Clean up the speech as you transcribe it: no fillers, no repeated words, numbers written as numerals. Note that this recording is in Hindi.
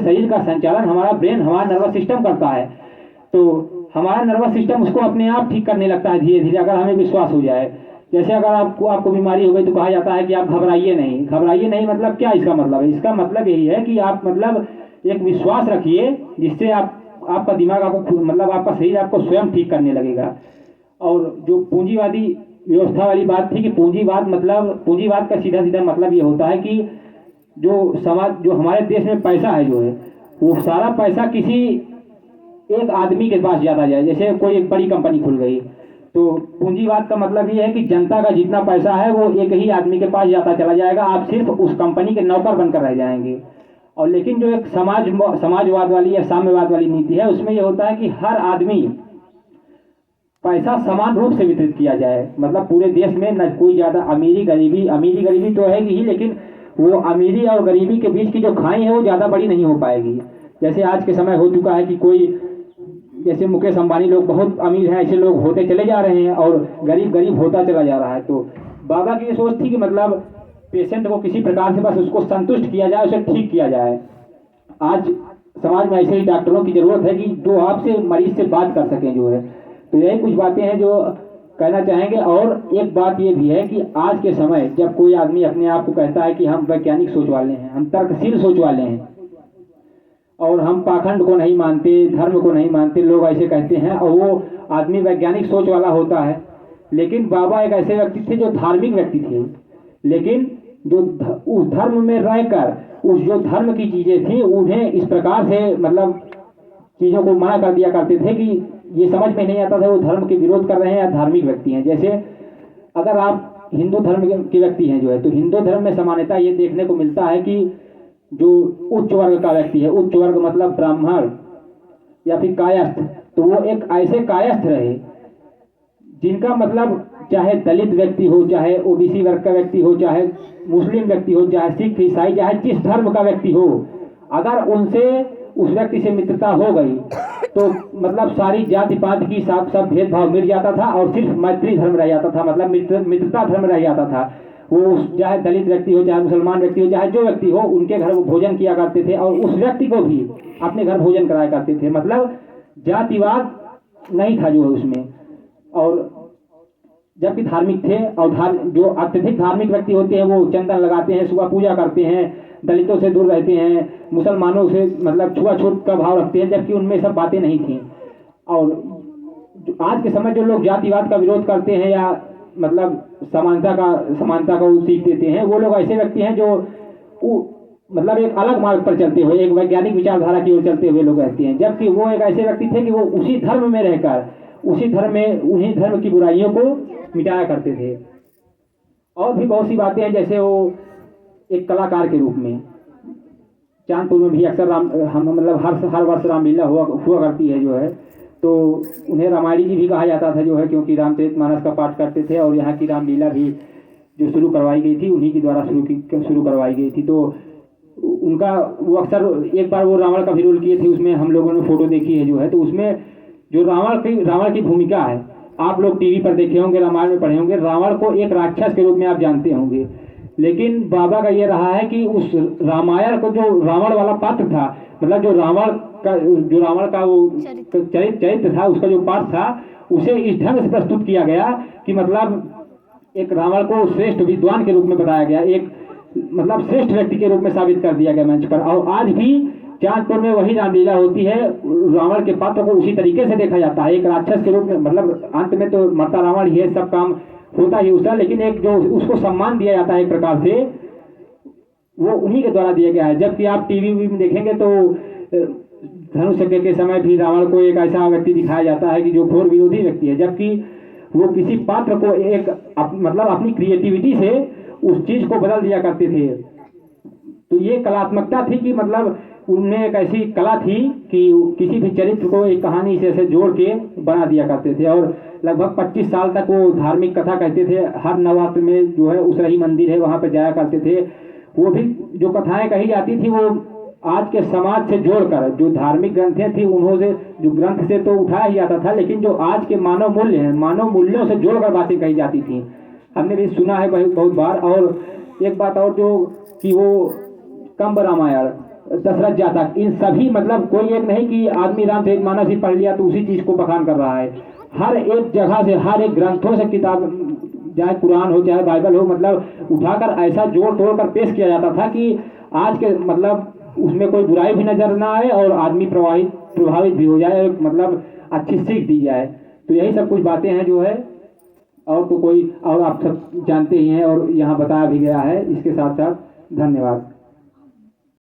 शरीर का संचालन हमारा ब्रेन, हमारा नर्वस सिस्टम करता है। तो हमारा नर्वस सिस्टम उसको अपने आप ठीक करने लगता है धीरे धीरे, अगर हमें विश्वास हो जाए। जैसे अगर आपको बीमारी हो गई तो कहा जाता है कि आप घबराइए नहीं। घबराइए नहीं मतलब क्या इसका मतलब है? इसका मतलब यही है कि आप मतलब एक विश्वास रखिए, जिससे आपका दिमाग आपको मतलब आपका शरीर आपको स्वयं ठीक करने लगेगा। और जो पूंजीवादी व्यवस्था वाली बात थी कि पूंजीवाद का सीधा सीधा मतलब ये होता है कि जो हमारे देश में पैसा है जो है, वो सारा पैसा किसी एक आदमी के पास जाता जाए। जैसे कोई एक बड़ी कंपनी खुल गई, तो पूंजीवाद का मतलब ये है कि जनता का जितना पैसा है वो एक ही आदमी के पास जाता चला जाएगा, आप सिर्फ उस कंपनी के नौकर बनकर रह जाएंगे। और लेकिन जो एक समाजवाद वाली या साम्यवाद वाली नीति है, उसमें ये होता है कि हर आदमी पैसा समान रूप से वितरित किया जाए। मतलब पूरे देश में न कोई ज़्यादा अमीरी गरीबी तो है ही, लेकिन वो अमीरी और गरीबी के बीच की जो खाई है वो ज़्यादा बड़ी नहीं हो पाएगी। जैसे आज के समय हो चुका है कि कोई जैसे मुकेश अंबानी लोग बहुत अमीर हैं, ऐसे लोग होते चले जा रहे हैं और गरीब होता चला जा रहा है। तो बाबा की ये सोच थी कि मतलब पेशेंट को किसी प्रकार से बस उसको संतुष्ट किया जाए, उसे ठीक किया जाए। आज समाज में ऐसे ही डॉक्टरों की जरूरत है कि जो आपसे मरीज से बात कर सकें जो है। तो यही कुछ बातें हैं जो कहना चाहेंगे। और एक बात ये भी है कि आज के समय जब कोई आदमी अपने आप को कहता है कि हम वैज्ञानिक सोच वाले हैं, हम तर्कशील सोच वाले हैं और हम पाखंड को नहीं मानते, धर्म को नहीं मानते, लोग ऐसे कहते हैं और वो आदमी वैज्ञानिक सोच वाला होता है। लेकिन बाबा एक ऐसे व्यक्ति थे जो धार्मिक व्यक्ति थे, लेकिन जो उस धर्म में रहकर उस जो धर्म की चीजें थी उन्हें इस प्रकार से मतलब चीजों को मना कर दिया करते थे कि ये समझ में नहीं आता था वो धर्म के विरोध कर रहे हैं या धार्मिक व्यक्ति हैं। जैसे अगर आप हिंदू धर्म के व्यक्ति हैं जो है, तो हिंदू धर्म में सामान्यतः ये देखने को मिलता है कि जो उच्च वर्ग का व्यक्ति है, उच्च वर्ग मतलब ब्राह्मण या फिर कायस्थ, तो वो एक ऐसे कायस्थ रहे जिनका मतलब चाहे दलित व्यक्ति हो, चाहे ओबीसी वर्ग का व्यक्ति हो, चाहे मुस्लिम व्यक्ति हो, चाहे सिख ईसाई, चाहे जिस धर्म का व्यक्ति हो, अगर उनसे उस व्यक्ति से मित्रता हो गई तो मतलब सारी जाति पात की सब भेदभाव मिट जाता था और सिर्फ मैत्री धर्म रह जाता था, मतलब मित्रता धर्म रह जाता था। वो चाहे दलित व्यक्ति हो, चाहे मुसलमान व्यक्ति हो, चाहे जो व्यक्ति हो, उनके घर वो भोजन किया करते थे और उस व्यक्ति को भी अपने घर भोजन कराया करते थे। मतलब जातिवाद नहीं था जो है उसमें। और जबकि धार्मिक थे, और जो अत्यधिक धार्मिक व्यक्ति होते हैं वो चंदन लगाते हैं, सुबह पूजा करते हैं, दलितों से दूर रहते हैं, मुसलमानों से मतलब छुआछूत का भाव रखते हैं, जबकि उनमें सब बातें नहीं थी। और आज के समय जो लोग जातिवाद का विरोध करते हैं या मतलब समानता को सीख देते हैं, वो लोग ऐसे व्यक्ति हैं जो मतलब एक अलग मार्ग पर चलते हुए, एक वैज्ञानिक विचारधारा की ओर चलते हुए लोग रहते हैं। जबकि वो एक ऐसे व्यक्ति थे कि वो उसी धर्म में रहकर उन्हीं धर्म की बुराइयों को मिटाया करते थे। और भी बहुत सी बातें हैं, जैसे वो एक कलाकार के रूप में चांदपुर में भी अक्सर हम मतलब हर वर्ष रामलीला हुआ करती है जो है, तो उन्हें रामायणी जी भी कहा जाता था जो है, क्योंकि रामचरितमानस का पाठ करते थे और यहाँ की रामलीला भी जो शुरू करवाई गई थी उन्हीं के द्वारा शुरू करवाई गई थी। तो उनका वो अक्सर एक बार वो रावण का भी रोल किए थे, उसमें हम लोगों ने फोटो देखी है जो है। तो उसमें जो रावण की भूमिका है, आप लोग टीवी पर देखे होंगे, रामायण में पढ़े होंगे, रावण को एक राक्षस के रूप में आप जानते होंगे। लेकिन बाबा का ये रहा है कि उस रामायण को जो रावण वाला पात्र था, मतलब जो रावण का वो चरित्र था, उसका जो पात्र था, उसे इस ढंग से प्रस्तुत किया गया कि मतलब एक रावण को श्रेष्ठ विद्वान के रूप में बताया गया, एक मतलब श्रेष्ठ व्यक्ति के रूप में साबित कर दिया गया मंच पर। और आज भी चांदपुर में वही रामलीला होती है, रावण के पात्र को उसी तरीके से देखा जाता है, एक राक्षस के रूप में। मतलब अंत में तो मरता रावण ही है, सब काम होता ही उसका, लेकिन एक जो उसको सम्मान दिया जाता है एक प्रकार से, वो उन्हीं के द्वारा दिया गया है। जबकि आप टीवी में देखेंगे तो धनुष यज्ञ के समय भी रावण को एक ऐसा व्यक्ति दिखाया जाता है कि जो घोर विरोधी व्यक्ति है, जबकि वो किसी पात्र को मतलब अपनी क्रिएटिविटी से उस चीज को बदल दिया करते थे। तो ये कलात्मकता थी कि मतलब उनमें एक ऐसी कला थी कि किसी भी चरित्र को एक कहानी से ऐसे जोड़ के बना दिया करते थे। और लगभग 25 साल तक वो धार्मिक कथा कहते थे। हर नवरात्र में जो है उसरही मंदिर है, वहाँ पे जाया करते थे। वो भी जो कथाएं कही जाती थी वो आज के समाज से जोड़कर, जो धार्मिक ग्रंथें थी उन्होंने जो ग्रंथ से तो उठाया ही जाता था, लेकिन जो आज के मानव मूल्य हैं, मानव मूल्यों से जोड़कर बातें कही जाती थी। हमने भी सुना है बहुत बार। और एक बात और जो कि वो कंब रामायण दशरथ जातक, इन सभी मतलब कोई एक नहीं कि आदमी रामचरितमानस ही पढ़ लिया तो उसी चीज को बखान कर रहा है। हर एक जगह से, हर एक ग्रंथों से किताब, चाहे कुरान हो चाहे बाइबल हो, मतलब उठाकर ऐसा जोड़ तोड़ कर पेश किया जाता था कि आज के मतलब उसमें कोई बुराई भी नजर ना आए और आदमी प्रभावित भी हो जाए, मतलब अच्छी सीख दी जाए। तो यही सब कुछ बातें हैं जो है, और तो कोई, और आप सब जानते ही हैं और यहाँ बताया भी गया है। इसके साथ साथ धन्यवाद।